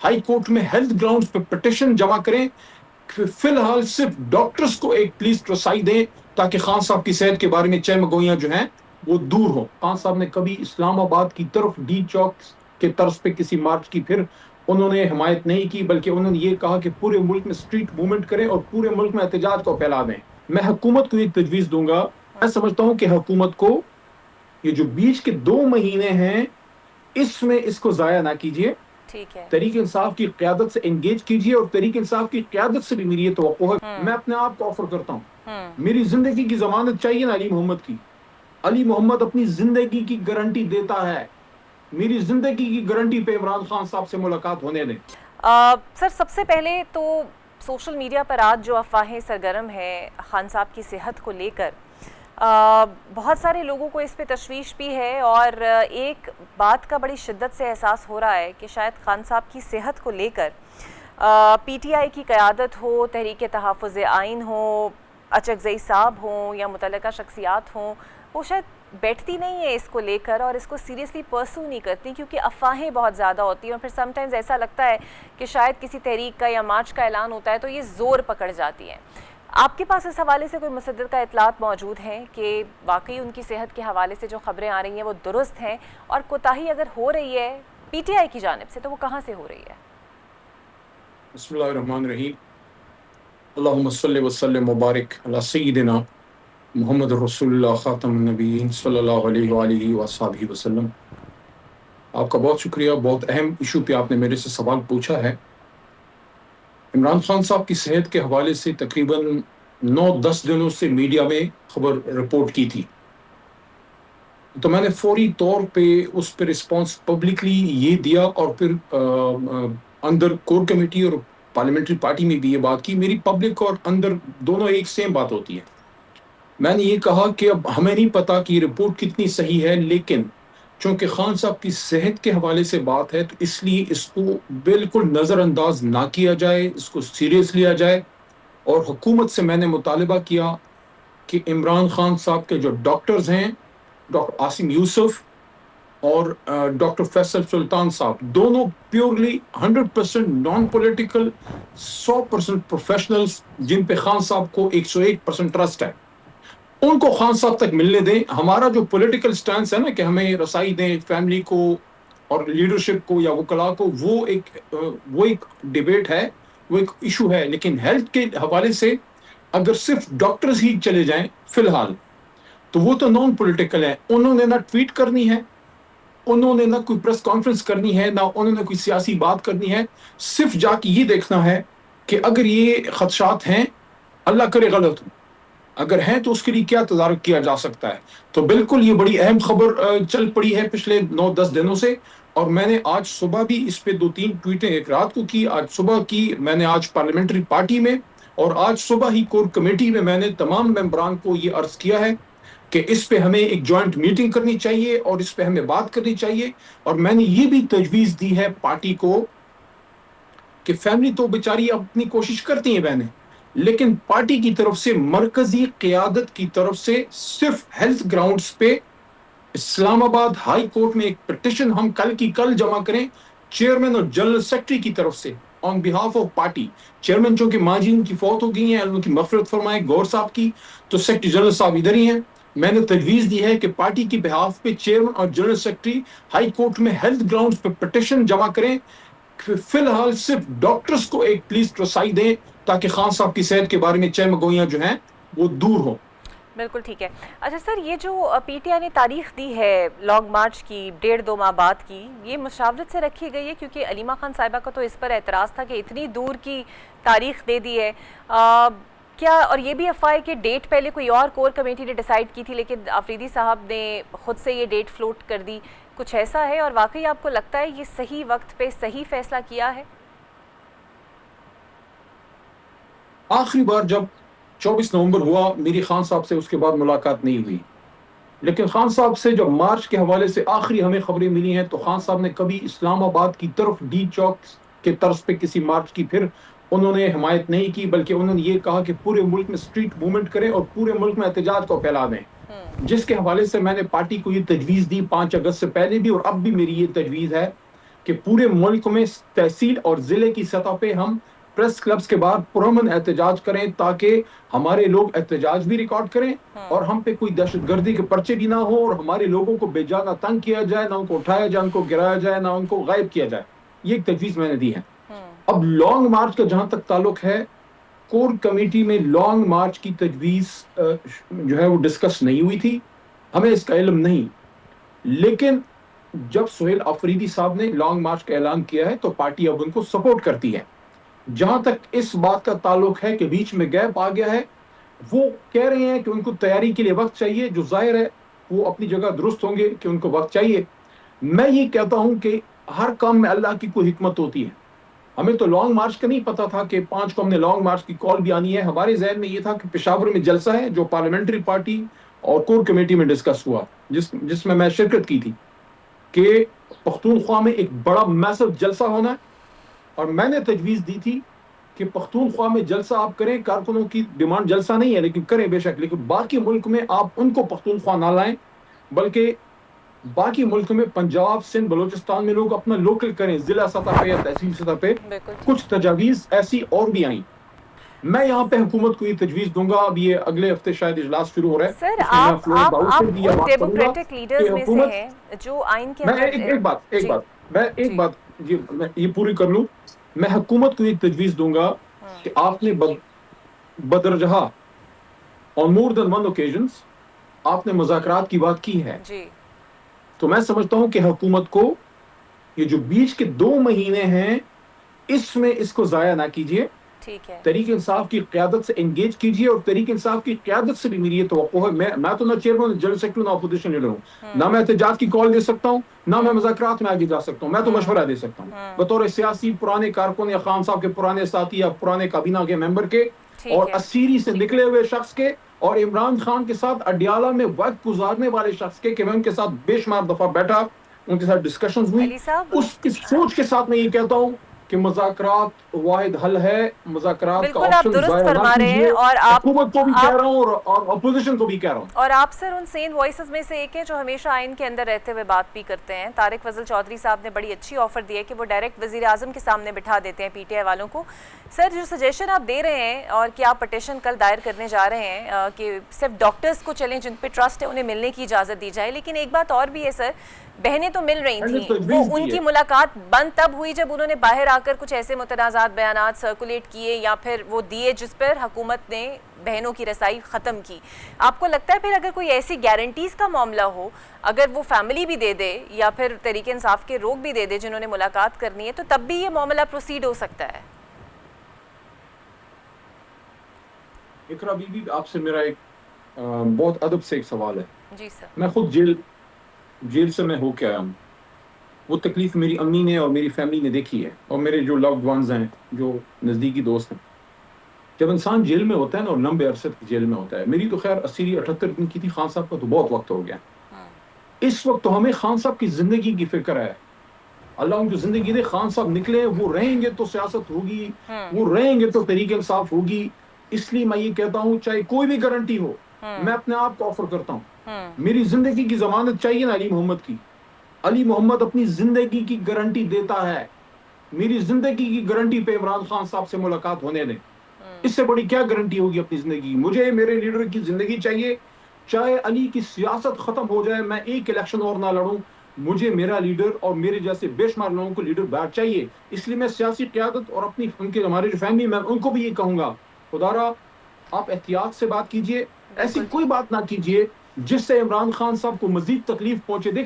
High court میں health grounds پہ petition جمع کریں، فی الحال صرف ڈاکٹرز کو ایک پلیز رسائی دیں تاکہ خان صاحب کی صحت کے بارے میں چہمگوئیاں جو ہیں وہ دور ہوں۔ خان صاحب نے کبھی اسلام آباد کی طرف ڈی چوک کے طرز پہ کسی مارچ کی پھر انہوں نے حمایت نہیں کی، بلکہ انہوں نے یہ کہا کہ پورے ملک میں اسٹریٹ موومنٹ کریں اور پورے ملک میں احتجاج کو پھیلا دیں۔ میں حکومت کو یہ تجویز دوں گا، میں سمجھتا ہوں کہ حکومت کو یہ جو بیچ کے 2 مہینے ہیں اس میں اس کو ضائع نہ کیجیے، ٹھیک ہے، تحریک انصاف کی قیادت سے انگیج کیجیے، اور تحریک انصاف کی قیادت سے بھی میری یہ توقع ہے، میں اپنے آپ کو آفر کرتا ہوں، میری زندگی کی ضمانت چاہیے نا علی محمد کی، علی محمد اپنی زندگی کی گارنٹی دیتا ہے، میری زندگی کی گارنٹی پہ عمران خان صاحب سے ملاقات ہونے دیں۔ سر سب سے پہلے تو سوشل میڈیا پر آج جو افواہیں سرگرم ہیں خان صاحب کی صحت کو لے کر، بہت سارے لوگوں کو اس پہ تشویش بھی ہے، اور ایک بات کا بڑی شدت سے احساس ہو رہا ہے کہ شاید خان صاحب کی صحت کو لے کر پی ٹی آئی کی قیادت ہو، تحریک تحفظ آئین ہو، اچکزئی صاحب ہوں یا متعلقہ شخصیات ہوں، وہ شاید بیٹھتی نہیں ہے اس کو لے کر اور اس کو سیریسلی پرسو نہیں کرتی، کیونکہ افواہیں بہت زیادہ ہوتی ہیں، اور پھر سم ٹائمز ایسا لگتا ہے کہ شاید کسی تحریک کا یا مارچ کا اعلان ہوتا ہے تو یہ زور پکڑ جاتی ہیں۔ آپ کے پاس اس حوالے سے کوئی مصدقہ اطلاعات موجود ہیں کہ واقعی ان کی صحت کے حوالے سے جو خبریں آ رہی ہیں وہ درست ہیں، اور کوتاہی اگر ہو رہی ہے پی ٹی آئی کی جانب سے تو وہ کہاں سے ہو رہی ہے؟ بسم اللہ الرحمن الرحیم، اللہم صلی وسلم وبارک علی سیدنا محمد رسول اللہ خاتم النبیین صلی اللہ علیہ وآلہ وصحبہ وسلم۔ آپ کا بہت شکریہ، بہت اہم ایشو پہ آپ نے میرے سے سوال پوچھا ہے۔ عمران خان صاحب کی صحت کے حوالے سے تقریباً 9-10 دنوں سے میڈیا میں خبر رپورٹ کی تھی، تو میں نے فوری طور پہ اس پہ رسپانس پبلکلی یہ دیا، اور پھر اندر کور کمیٹی اور پارلیمنٹری پارٹی میں بھی یہ بات کی۔ میری پبلک اور اندر دونوں ایک سیم بات ہوتی ہے۔ میں نے یہ کہا کہ اب ہمیں نہیں پتا کہ یہ رپورٹ کتنی صحیح ہے، لیکن چونکہ خان صاحب کی صحت کے حوالے سے بات ہے تو اس لیے اس کو بالکل نظر انداز نہ کیا جائے، اس کو سیریس لیا جائے، اور حکومت سے میں نے مطالبہ کیا کہ عمران خان صاحب کے جو ڈاکٹرز ہیں، ڈاکٹر عاصم یوسف اور ڈاکٹر فیصل سلطان صاحب، دونوں پیورلی 100% نان پولیٹیکل، 100% پروفیشنلز، جن پہ خان صاحب کو 101% ٹرسٹ ہے، ان کو خان صاحب تک ملنے دیں۔ ہمارا جو پولیٹیکل سٹانس ہے نا کہ ہمیں رسائی دیں فیملی کو اور لیڈرشپ کو یا وکلاء کو، وہ ایک ڈیبیٹ ہے، وہ ایک ایشو ہے، لیکن ہیلتھ کے حوالے سے اگر صرف ڈاکٹرز ہی چلے جائیں فی الحال تو وہ تو نان پولیٹیکل ہے، انہوں نے نہ ٹویٹ کرنی ہے، انہوں نے نہ کوئی پریس کانفرنس کرنی ہے، نہ انہوں نے کوئی سیاسی بات کرنی ہے، صرف جا کے یہ دیکھنا ہے کہ اگر یہ خدشات ہیں، اللہ کرے غلط ہو، اگر ہیں تو اس کے لیے کیا تدارک کیا جا سکتا ہے۔ تو بالکل یہ بڑی اہم خبر چل پڑی ہے پچھلے 9-10 دنوں سے، اور میں نے آج صبح بھی اس پہ 2-3 ٹویٹیں، ایک رات کو کی، آج صبح کی، میں نے آج پارلیمنٹری پارٹی میں اور آج صبح ہی کور کمیٹی میں نے تمام ممبران کو یہ عرض کیا ہے کہ اس پہ ہمیں ایک جوائنٹ میٹنگ کرنی چاہیے اور اس پہ ہمیں بات کرنی چاہیے۔ اور میں نے یہ بھی تجویز دی ہے پارٹی کو کہ فیملی تو بیچاری اپنی کوشش کرتی ہیں بہنیں، لیکن پارٹی کی طرف سے، مرکزی قیادت کی طرف سے، صرف ہیلتھ گراؤنڈز پہ اسلام آباد ہائی کورٹ میں ایک پٹیشن ہم کل کی کل جمع کریں، چیئرمین اور جنرل سیکرٹری کی طرف سے آن بہاف آف پارٹی۔ چیئرمین چونکہ ماں جی ان کی فوت ہو گئی ہیں، ان کی مغفرت فرمائے گور صاحب کی، تو سیکرٹری جنرل صاحب ادھر ہی ہیں۔ میں نے تجویز دی ہے کہ پارٹی کی بہاف پہ چیئرمین اور جنرل سیکرٹری ہائی کورٹ میں ہیلتھ گراؤنڈز پہ پٹیشن جمع کریں، فی الحال صرف ڈاکٹرز کو ایک پلیز رسائی دیں تاکہ خان صاحب کی صحت کے بارے میں چہمگوئیاں جو ہیں وہ دور ہوں۔ بالکل ٹھیک ہے۔ اچھا سر، یہ جو پی ٹی آئی نے تاریخ دی ہے لانگ مارچ کی 1.5-2 ماہ بعد کی، یہ مشاورت سے رکھی گئی ہے؟ کیونکہ علیمہ خان صاحبہ کا تو اس پر اعتراض تھا کہ اتنی دور کی تاریخ دے دی ہے، کیا، اور یہ بھی افواہ ہے کہ ڈیٹ پہلے کوئی اور کور کمیٹی نے ڈیسائیڈ کی تھی لیکن آفریدی صاحب نے خود سے یہ ڈیٹ فلوٹ کر دی، کچھ ایسا ہے؟ اور واقعی آپ کو لگتا ہے یہ صحیح وقت پہ صحیح فیصلہ کیا ہے؟ آخری بار جب 24 نومبر ہوا، میری خان صاحب سے اس کے بعد ملاقات نہیں ہوئی، لیکن خان صاحب سے جب مارچ کے حوالے سے آخری ہمیں خبریں ملی ہیں تو خان صاحب نے کبھی اسلام آباد کی طرف ڈی چوک کے طرز پہ کسی مارچ کی پھر انہوں نے حمایت نہیں کی، بلکہ انہوں نے یہ کہا کہ پورے ملک میں اسٹریٹ موومنٹ کریں اور پورے ملک میں احتجاج کو پھیلا دیں، جس کے حوالے سے میں نے پارٹی کو یہ تجویز دی 5 اگست سے پہلے بھی، اور اب بھی میری یہ تجویز ہے کہ پورے ملک میں تحصیل اور ضلع کی سطح پہ ہم پریس کلبز کے بعد پرامن احتجاج کریں تاکہ ہمارے لوگ احتجاج بھی ریکارڈ کریں اور ہم پہ کوئی دہشت گردی کے پرچے بھی نہ ہو اور ہمارے لوگوں کو بے جا نہ تنگ کیا جائے، نہ ان کو اٹھایا جائے، ان کو گرایا جائے، نہ ان کو غائب کیا جائے. یہ ایک تجویز میں نے دی ہے. اب لانگ مارچ کا جہاں تک تعلق ہے، کور کمیٹی میں لانگ مارچ کی تجویز جو ہے وہ ڈسکس نہیں ہوئی تھی، ہمیں اس کا علم نہیں. لیکن جب سہیل آفریدی صاحب نے لانگ مارچ کا اعلان کیا ہے تو پارٹی اب ان کو سپورٹ کرتی ہے. جہاں تک اس بات کا تعلق ہے کہ بیچ میں گیپ آ گیا ہے، وہ کہہ رہے ہیں کہ ان کو تیاری کے لیے وقت چاہیے، جو ظاہر ہے وہ اپنی جگہ درست ہوں گے کہ ان کو وقت چاہیے. میں یہ کہتا ہوں کہ ہر کام میں اللہ کی کوئی حکمت ہوتی ہے. ہمیں تو لانگ مارچ کا نہیں پتا تھا کہ 5 کو ہم نے لانگ مارچ کی کال بھی آنی ہے. ہمارے ذہن میں یہ تھا کہ پشاور میں جلسہ ہے جو پارلیمنٹری پارٹی اور کور کمیٹی میں ڈسکس ہوا، جس میں شرکت کی تھی، کہ پختونخوا میں ایک بڑا میسو جلسہ ہونا ہے. اور میں نے تجویز دی تھی کہ پختونخوا میں جلسہ آپ کریں، کارکنوں کی ڈیمانڈ جلسہ نہیں ہے لیکن کریں بے شک، لیکن باقی ملک میں آپ ان کو پختونخوا نہ لائیں، بلکہ باقی ملک میں پنجاب، سندھ، بلوچستان میں لوگ اپنا لوکل کریں، ضلع سطح پہ یا تحصیل سطح پہ. کچھ تجاویز ایسی اور بھی آئیں. میں یہاں پہ حکومت کو یہ تجویز دوں گا، اب یہ اگلے ہفتے شاید اجلاس شروع ہو رہا ہے. سر آپ ان ڈیموکریٹک لیڈرز میں سے ہیں جو آئین کے میں ایک بات میں یہ پوری کر لوں. میں حکومت کو یہ تجویز دوں گا کہ آپ نے بدرجہ on more than one occasions آپ نے مذاکرات کی بات کی ہے، تو میں سمجھتا ہوں کہ حکومت کو یہ جو بیچ کے 2 مہینے ہیں اس میں اس کو ضائع نہ کیجیے. تحریک انصاف کی قیادت سے انگیج کیجیے، اور تحریک انصاف کی قیادت سے بھی میری یہ توقع ہے، میں تو نہ چیئرمین، جنرل سیکرٹری، نہ اپوزیشن لیڈر ہوں، نہ میں احتجاج کی کال دے سکتا ہوں، نہ میں مذاکرات میں آگے جا سکتا ہوں. میں تو مشورہ دے سکتا ہوں بطور سیاسی پرانے کارکن یا خان صاحب کے پرانے ساتھی یا پرانے کابینہ کے ممبر کے اور اسیری سے نکلے ہوئے شخص کے، اور عمران خان کے ساتھ اڈیالہ میں وقت گزارنے والے شخص کے، کہ میں ان کے ساتھ بے شمار دفعہ بیٹھا، ان کے ساتھ ڈسکشنز ہوئی. اس کی سوچ کے ساتھ میں یہ کہتا ہوں کہ مذاکرات واحد حل ہے. مذاکرات کا آپشن ضائع نہ کیجیے. اور حکومت کو بھی کہہ رہا ہوں اور اپوزیشن کو بھی کہہ رہا ہوں. اور آپ سر ان سین وائسز میں سے ایک ہیں جو ہمیشہ آئین کے اندر رہتے ہوئے بات بھی کرتے ہیں. طارق فضل چودھری صاحب نے بڑی اچھی آفر دی ہے کہ وہ ڈائریکٹ وزیر اعظم کے سامنے بٹھا دیتے ہیں پی ٹی آئی والوں کو. سر جو سجیشن آپ دے رہے ہیں اور کہ آپ پٹیشن کل دائر کرنے جا رہے ہیں کہ صرف ڈاکٹرز کو چلیں جن پہ ٹرسٹ ہے انہیں ملنے کی اجازت دی جائے، لیکن ایک بات اور بھی ہے سر، بہنیں تو مل رہی تھیں، وہ ان کی ملاقات بند تب ہوئی جب انہوں نے باہر آ کر کچھ ایسے متنازعات بیانات سرکولیٹ کیے یا پھر وہ دیے جس پر حکومت نے بہنوں کی رسائی ختم کی. آپ کو لگتا ہے پھر اگر کوئی ایسی گارنٹیز کا معاملہ ہو، اگر وہ فیملی بھی دے دے یا پھر تحریک انصاف کے لوگ بھی دے دے جنہوں نے ملاقات کرنی ہے، تو تب بھی یہ معاملہ پروسیڈ ہو سکتا ہے؟ اقرا بی بی، آپ سے میرا ایک بہت ادب سے ایک سوال ہے. جی سر. میں خود جیل سے میں ہو کے آیا ہوں. وہ تکلیف میری امی نے اور میری فیملی نے دیکھی ہے، اور میرے جو لوڈ ونز ہیں، جو نزدیکی دوست ہیں. جب انسان جیل میں ہوتا ہے نا، اور لمبے عرصے تک جیل میں ہوتا ہے، میری تو خیر 80-78 دن کی تھی، خان صاحب کا تو بہت وقت ہو گیا. اس وقت تو ہمیں خان صاحب کی زندگی کی فکر ہے. اللہ ان کی زندگی دے، خان صاحب نکلے، وہ رہیں گے تو سیاست ہوگی، وہ رہیں گے تو تحریک انصاف ہوگی. اس لیے میں یہ کہتا ہوں چاہے کوئی بھی گارنٹی ہو، میں اپنے آپ کو آفر کرتا ہوں. میری زندگی کی ضمانت چاہیے نا علی محمد کی. علی محمد اپنی زندگی کی گارنٹی دیتا ہے. میری زندگی کی گارنٹی پہ عمران خان صاحب سے ملاقات ہونے دیں. اس سے بڑی کیا گارنٹی ہوگی اپنی زندگی؟ مجھے میرے لیڈر کی زندگی چاہیے، چاہے علی کی سیاست ختم ہو جائے، میں ایک الیکشن اور نہ لڑوں، مجھے میرا لیڈر اور میرے جیسے بے شمار لوگوں کو لیڈر بیٹھ چاہیے. اس لیے میں سیاسی قیادت اور اپنی ہمارے جو فیملی میں ان کو بھی یہ کہوں گا، خدارا آپ احتیاط سے بات کیجئے، ایسی کوئی بات نہ کیجئے جس سے عمران خان صاحب کو مزید تکلیف پہنچے. دیکھیں